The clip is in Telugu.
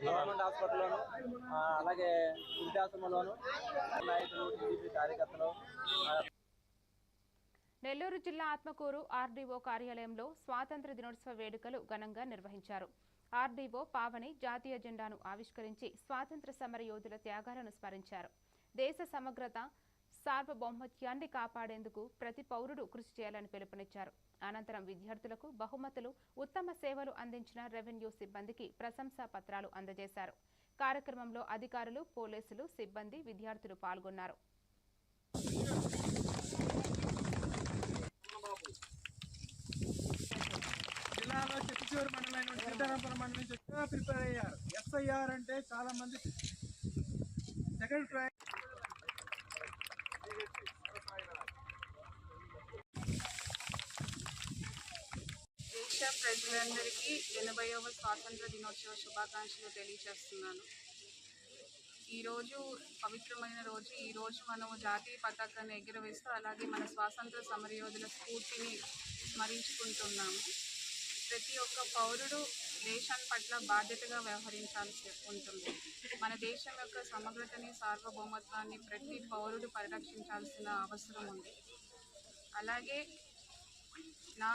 గవర్నమెంట్ హాస్పిటల్లోను అలాగే వృద్ధాశ్రమంలోను నాయకులు టీడీపీ కార్యకర్తలు. నెల్లూరు జిల్లా ఆత్మకూరు ఆర్డీఓ కార్యాలయంలో స్వాతంత్ర దినోత్సవ వేడుకలు ఘనంగా నిర్వహించారు. ఆర్డీఓ పావని జాతీయ జెండాను ఆవిష్కరించి స్వాతంత్ర సమర యోధుల త్యాగాలను స్మరించారు. దేశ సమగ్రత సార్వభౌమత్యాన్ని కాపాడేందుకు ప్రతి పౌరుడు కృషి చేయాలని పిలుపునిచ్చారు. అనంతరం విద్యార్థులకు బహుమతులు, ఉత్తమ సేవలు అందించిన రెవెన్యూ సిబ్బందికి ప్రశంసా పత్రాలు అందజేశారు. కార్యక్రమంలో అధికారులు, పోలీసులు, సిబ్బంది, విద్యార్థులు పాల్గొన్నారు. జిల్లాలో చిత్తూరు మండలం సీతారాంపురం మండలం నుంచి ఎక్కువ ప్రిపేర్ అయ్యారు. ఎస్ఐఆర్ అంటే చాలా మంది సెకండ్ ట్రై దేశ ప్రజలందరికీ 80వ స్వాతంత్ర దినోత్సవ శుభాకాంక్షలు తెలియజేస్తున్నాను. ఈరోజు పవిత్రమైన రోజు. ఈరోజు మనము జాతీయ పతాకాన్ని ఎగురవేస్తూ అలాగే మన స్వాతంత్ర సమరయోధుల స్ఫూర్తిని స్మరించుకుంటున్నాము. ప్రతి ఒక్క పౌరుడు దేశం పట్ల బాధ్యతగా వ్యవహరించాల్సి ఉంటుంది. మన దేశం యొక్క సమగ్రతని, సార్వభౌమత్వాన్ని ప్రతి పౌరుడు పరిరక్షించాల్సిన అవసరం ఉంది. అలాగే నా